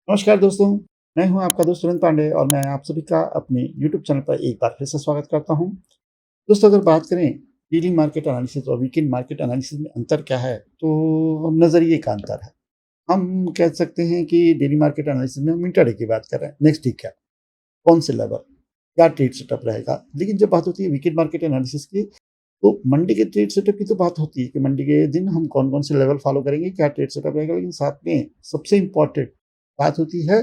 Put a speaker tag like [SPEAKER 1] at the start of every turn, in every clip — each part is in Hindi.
[SPEAKER 1] नमस्कार दोस्तों, मैं हूं आपका दोस्त सुरेंद्र पांडे और मैं आप सभी का अपने यूट्यूब चैनल पर एक बार फिर से स्वागत करता हूं। दोस्तों, अगर बात करें डेली मार्केट एनालिसिस और वीकेंड मार्केट एनालिसिस में अंतर क्या है, तो नज़रिए का अंतर है। हम कह सकते हैं कि डेली मार्केट एनालिसिस में हम इंट्राडे की बात कर रहे हैं, नेक्स्ट वीक क्या, कौन से लेवल, क्या ट्रेड सेटअप रहेगा। लेकिन जब बात होती है वीकेंड मार्केट एनालिसिस की, तो मंडे के ट्रेड सेटअप की तो बात होती है कि मंडे के दिन हम कौन-कौन से लेवल फॉलो करेंगे, क्या ट्रेड सेटअप रहेगा। लेकिन साथ में सबसे इम्पोर्टेंट बात होती है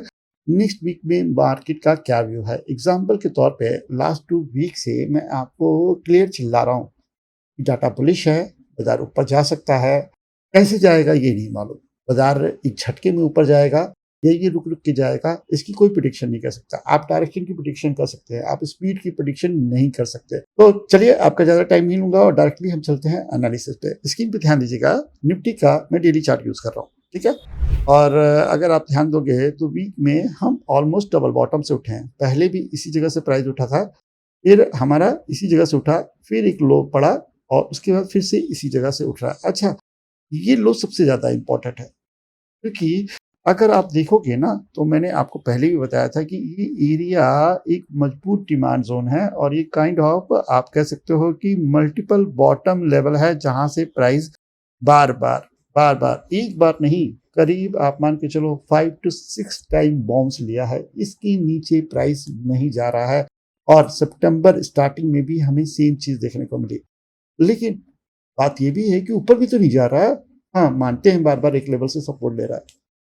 [SPEAKER 1] नेक्स्ट वीक में मार्केट का क्या व्यू है। एग्जांपल के तौर पे लास्ट 2 वीक से मैं आपको क्लियर चिल्ला रहा हूँ कि डाटा बुलिश है, बाज़ार ऊपर जा सकता है। कैसे जाएगा ये नहीं मालूम। बाज़ार एक झटके में ऊपर जाएगा या ये रुक-रुक के जाएगा, इसकी कोई प्रेडिक्शन नहीं कर सकता। आप डायरेक्शन की प्रेडिक्शन कर सकते हैं, आप स्पीड की प्रेडिक्शन नहीं कर सकते। तो चलिए, आपका ज़्यादा टाइम नहीं लूँगा और डायरेक्टली हम चलते हैं एनालिसिस पे। स्क्रीन पे ध्यान दीजिएगा, निफ्टी का मैं डेली चार्ट यूज़ कर रहा हूँ, ठीक है? और अगर आप ध्यान दोगे तो वीक में हम ऑलमोस्ट डबल बॉटम से उठे हैं। पहले भी इसी जगह से प्राइस उठा था, फिर हमारा इसी जगह से उठा, फिर एक लो पड़ा और उसके बाद फिर से इसी जगह से उठ रहा है। अच्छा, ये लो सबसे ज़्यादा इम्पोर्टेंट है, क्योंकि अगर आप देखोगे ना, तो मैंने आपको पहले भी बताया था कि ये एरिया एक मजबूत डिमांड ज़ोन है और ये काइंड ऑफ आप कह सकते हो कि मल्टीपल बॉटम लेवल है, जहाँ से प्राइस बार-बार, बार-बार, एक बार नहीं, करीब आप मान के चलो 5 टू 6 टाइम बाउंस लिया है। इसके नीचे प्राइस नहीं जा रहा है और सितंबर स्टार्टिंग में भी हमें सेम चीज़ देखने को मिली। लेकिन बात ये भी है कि ऊपर भी तो नहीं जा रहा है। हाँ, मानते हैं बार-बार एक लेवल से सपोर्ट ले रहा है।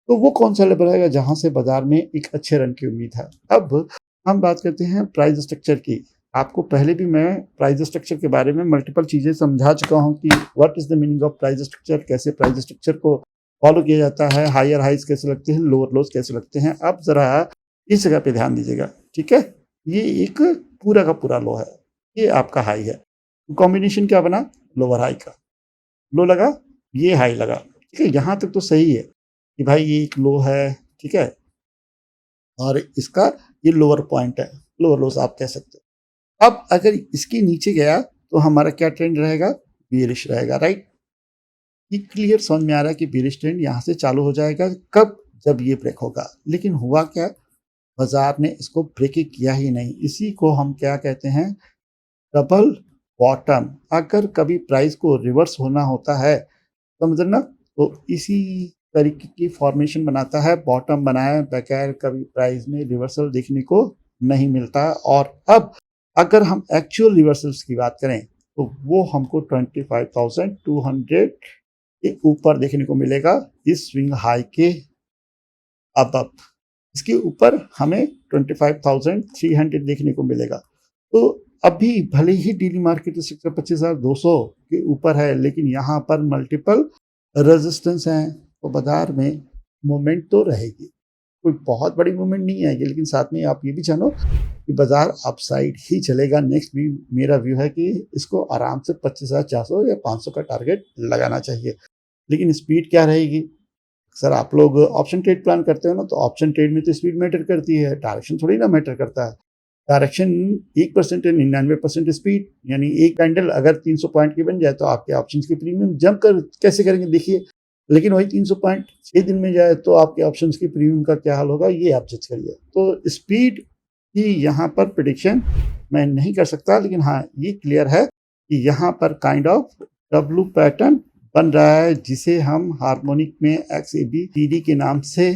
[SPEAKER 1] तो वो कौन-सा लेवल रहेगा जहाँ से बाज़ार में एक अच्छे रन की उम्मीद है। अब हम बात करते हैं प्राइस स्ट्रक्चर की। आपको पहले भी मैं प्राइस स्ट्रक्चर के बारे में मल्टीपल चीज़ें समझा चुका हूँ कि what is the meaning of price structure, कैसे प्राइस स्ट्रक्चर को फॉलो किया जाता है, हायर हाइज़ कैसे लगते हैं, लोअर लोज़ कैसे लगते हैं। अब ज़रा इस जगह पे ध्यान दीजिएगा, ठीक है? ये एक पूरा का पूरा लो है, ये आपका हाई है। कॉम्बिनेशन क्या बना? लोअर हाई का। लो लगा, ये हाई लगा, ठीक है? यहाँ तक तो सही है कि भाई ये एक लो है, ठीक है? और इसका ये लोअर पॉइंट है, लोअर लोज़ आप कह सकते हो। अब अगर इसके नीचे गया तो हमारा क्या ट्रेंड रहेगा? बेयरिश रहेगा, राइट? ये क्लियर समझ में आ रहा है कि बेयरिश ट्रेंड यहाँ से चालू हो जाएगा। कब? जब ये ब्रेक होगा। लेकिन हुआ क्या? बाज़ार ने इसको ब्रेक ही किया ही नहीं। इसी को हम क्या कहते हैं? Double bottom. अगर कभी प्राइस को रिवर्स होना होता है, समझना, तो इसी तरीके की फॉर्मेशन बनाता है, बॉटम बनाए बगैर कभी प्राइस में रिवर्सल देखने को नहीं मिलता। और अब अगर हम एक्चुअल रिवर्सल्स की बात करें, तो वो हमको 25,200 के ऊपर देखने को मिलेगा, इस स्विंग हाई के अबव। इसके ऊपर हमें 25,300 देखने को मिलेगा। तो अभी भले ही डेली मार्केट स्ट्रक्चर 25,200 के ऊपर है, लेकिन यहाँ पर मल्टीपल रेजिस्टेंस हैं, तो बाजार में मूवमेंट तो रहेगी। कोई बहुत बड़ी मूवमेंट नहीं आएगी, लेकिन साथ में आप ये भी जानो कि बाजार अपसाइड ही चलेगा। नेक्स्ट भी मेरा व्यू है कि इसको आराम से 25,400 या 500 का टारगेट लगाना चाहिए। लेकिन स्पीड क्या रहेगी? सर, आप लोग ऑप्शन ट्रेड प्लान करते हो ना, तो ऑप्शन ट्रेड में तो स्पीड मैटर करती है, डायरेक्शन थोड़ी ना मैटर करता है। डायरेक्शन 1% है, 99% स्पीड, यानी एक कैंडल अगर 300 पॉइंट की बन जाए तो आपके ऑप्शंस की प्रीमियम जंप कर कैसे करेंगे देखिए। लेकिन वही 300 पॉइंट 6 दिन में जाए तो आपके ऑप्शंस की प्रीमियम का क्या हाल होगा, ये आप जज करिए। तो स्पीड की यहाँ पर प्रेडिक्शन मैं नहीं कर सकता, लेकिन हाँ, ये क्लियर है कि यहाँ पर काइंड ऑफ डब्ल्यू पैटर्न बन रहा है, जिसे हम हार्मोनिक में XABTD के नाम से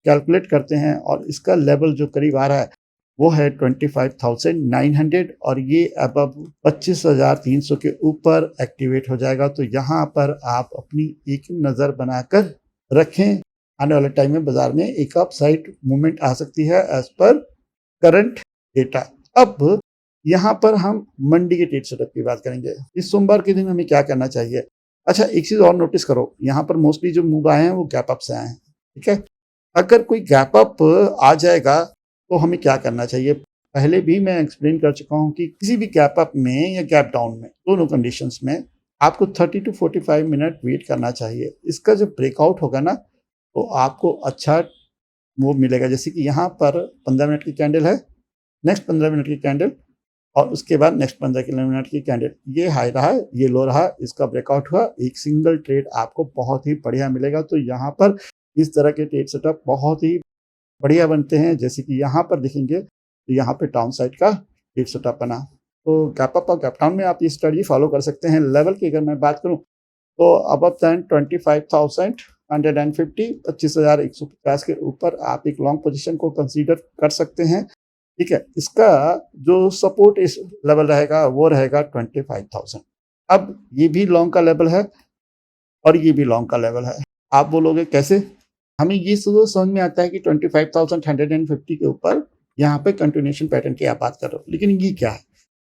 [SPEAKER 1] कैलकुलेट करते हैं। और इसका लेवल जो करीब आ रहा है वो है 25,900 और ये अबव 25,300 के ऊपर एक्टिवेट हो जाएगा। तो यहाँ पर आप अपनी एक नज़र बनाकर रखें। आने वाले टाइम में बाजार में एक अप साइड मूवमेंट आ सकती है एज पर करंट डेटा। अब यहाँ पर हम मंडी के ट्रेड सेटअप की बात करेंगे। इस सोमवार के दिन हमें क्या करना चाहिए? अच्छा, एक चीज़ और नोटिस करो, यहाँ पर मोस्टली जो मूव आए हैं वो गैप अप से आए हैं, ठीक है? अगर कोई गैप अप आ जाएगा तो हमें क्या करना चाहिए? पहले भी मैं एक्सप्लेन कर चुका हूँ कि किसी भी गैप अप में या गैप डाउन में, दोनों कंडीशंस में आपको 30 टू 45 मिनट वेट करना चाहिए। इसका जब ब्रेकआउट होगा ना, तो आपको अच्छा वो मिलेगा। जैसे कि यहाँ पर 15 मिनट की कैंडल है, नेक्स्ट 15 मिनट की कैंडल और उसके बाद नेक्स्ट 15 मिनट की कैंडल। ये हाई रहा, ये लो रहा, इसका ब्रेकआउट हुआ, एक सिंगल ट्रेड आपको बहुत ही बढ़िया मिलेगा। तो यहाँ पर इस तरह के ट्रेड सेटअप बहुत ही बढ़िया बनते हैं। जैसे कि यहाँ पर देखेंगे तो यहाँ पे डाउन साइड का एक सेटअप बना। तो गैप अप और गैप डाउन में आप ये स्ट्रेटजी फॉलो कर सकते हैं। लेवल की अगर मैं बात करूँ तो अबव दैन 25,150 25,150 के ऊपर आप एक लॉन्ग पोजीशन को कंसीडर कर सकते हैं। ठीक है, इसका जो सपोर्ट इस लेवल रहेगा वो रहेगा 25,000। अब ये भी लॉन्ग का लेवल है और ये भी लॉन्ग का लेवल है। आप बोलोगे कैसे? हमें ये समझ में आता है कि 25,150 के ऊपर यहाँ पे कंटिन्यूएशन पैटर्न की आप बात कर रहे हो, लेकिन ये क्या है?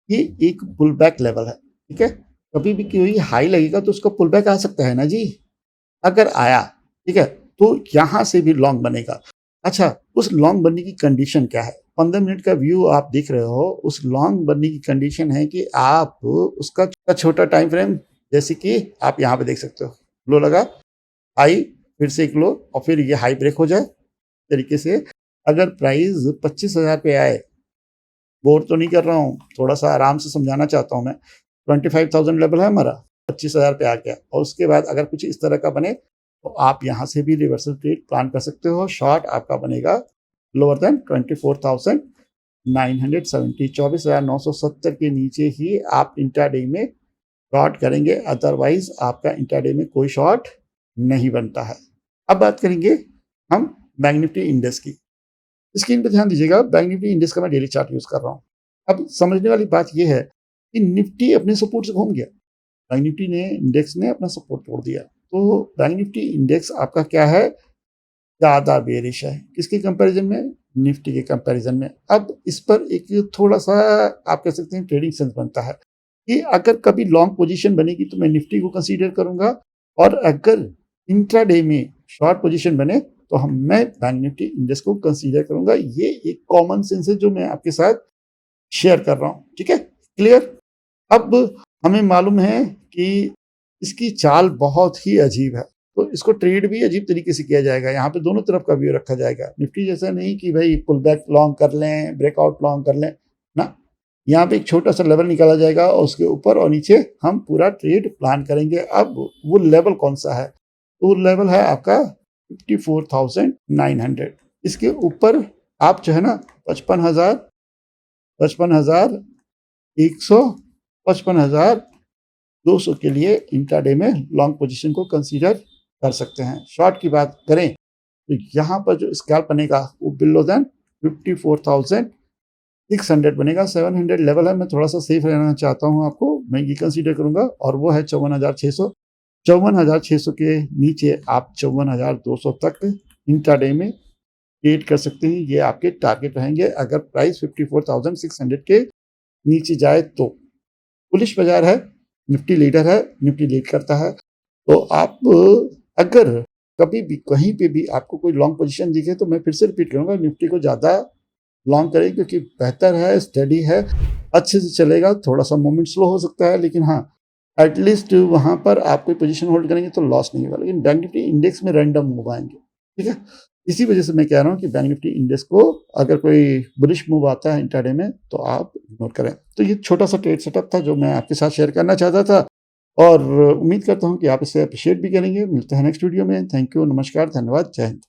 [SPEAKER 1] ये एक पुल बैक लेवल है। ठीक है, कभी भी कोई हाई लगेगा तो उसका पुल बैक आ सकता है ना जी। अगर आया, ठीक है, तो यहाँ से भी लॉन्ग बनेगा। अच्छा, उस लॉन्ग बनने की कंडीशन क्या है? 15 मिनट का व्यू आप देख रहे हो, उस लॉन्ग बनने की कंडीशन है कि आप उसका छोटा टाइम फ्रेम, जैसे कि आप यहाँ पे देख सकते हो, लो लगा, हाई, फिर से एक लो और फिर ये हाई ब्रेक हो जाए। तरीके से अगर प्राइस 25,000 पे आए, बोर तो नहीं कर रहा हूँ, थोड़ा-सा आराम से समझाना चाहता हूँ मैं। 25,000 लेवल है हमारा, 25,000 पे आ गया और उसके बाद अगर कुछ इस तरह का बने तो आप यहाँ से भी रिवर्सल ट्रेड प्लान कर सकते हो। शॉर्ट आपका बनेगा लोअर देन 24,970, 24,970 के नीचे ही आप इंट्राडे में शॉर्ट करेंगे, अदरवाइज आपका इंट्राडे में कोई शॉर्ट नहीं बनता है। अब बात करेंगे हम बैंक निफ्टी इंडेक्स की। स्क्रीन पे ध्यान दीजिएगा, बैंक निफ्टी इंडेक्स का मैं डेली चार्ट यूज कर रहा हूँ। अब समझने वाली बात यह है कि निफ्टी अपने सपोर्ट से घूम गया, बैंक निफ्टी ने इंडेक्स ने अपना सपोर्ट तोड़ दिया। तो बैंक निफ्टी इंडेक्स आपका क्या है? ज़्यादा बेरिश है। किसके कंपैरिजन में? निफ्टी के कंपैरिजन में। अब इस पर एक थोड़ा-सा आप कह सकते हैं ट्रेडिंग सेंस बनता है कि अगर कभी लॉन्ग पोजीशन बनेगी तो मैं निफ्टी को कंसीडर करूँगा और अगर इंट्राडे में शॉर्ट पोजीशन बने तो मैं बैंक निफ्टी इंडेक्स को कंसीडर करूँगा। ये एक कॉमन सेंस है जो मैं आपके साथ शेयर कर रहा हूँ। ठीक है? क्लियर? अब हमें मालूम है कि इसकी चाल बहुत ही अजीब है, तो इसको ट्रेड भी अजीब तरीके से किया जाएगा। यहाँ पे दोनों तरफ का व्यू रखा जाएगा। निफ्टी जैसा नहीं कि भाई पुल बैक लॉन्ग कर लें, ब्रेकआउट लॉन्ग कर लें, ना। यहाँ पे एक छोटा सा लेवल निकाला जाएगा और उसके ऊपर और नीचे हम पूरा ट्रेड प्लान करेंगे। अब वो लेवल कौन सा है? तो वो लेवल है आपका 54,900। इसके ऊपर आप जो है ना 55,000, 55,100, 55,200 के लिए इंट्राडे में लॉन्ग पोजीशन को कंसीडर कर सकते हैं। शॉर्ट की बात करें तो यहाँ पर जो स्कैल्प बनेगा वो बिलो देन 54,600 बनेगा। 700 लेवल है, मैं थोड़ा सा सेफ रहना चाहता हूँ, आपको मैं ये कंसीडर करूंगा और वो है 54,600। 54,600 के नीचे आप 54,200 तक इंट्राडे में ट्रेड कर सकते हैं। ये आपके टारगेट रहेंगे अगर प्राइस 54,600 के नीचे जाए तो। बुलिश बाजार है, निफ्टी लीडर है, निफ्टी लीड करता है। तो आप अगर कभी भी कहीं पे भी आपको कोई लॉन्ग पोजीशन दिखे तो मैं फिर से रिपीट करूंगा, निफ्टी को ज़्यादा लॉन्ग करें क्योंकि बेहतर है, स्टडी है, अच्छे से चलेगा। थोड़ा सा मोमेंट स्लो हो सकता है लेकिन हाँ, एटलीस्ट वहाँ पर आप कोई पोजीशन होल्ड करेंगे तो लॉस नहीं होगा। लेकिन बैंक निफ्टी इंडेक्स में रैंडम मूव आएंगे। ठीक है, इसी वजह से मैं कह रहा हूँ कि बैंक निफ्टी इंडेक्स को अगर कोई बुलिश मूव आता है इंट्राडे में तो आप इग्नोर करें। तो ये छोटा सा ट्रेड सेटअप था जो मैं आपके साथ शेयर करना चाहता था और उम्मीद करता हूँ कि आप इसे अप्रिशिएट भी करेंगे। मिलते हैं नेक्स्ट वीडियो में। थैंक यू, नमस्कार, धन्यवाद, जय हिंद।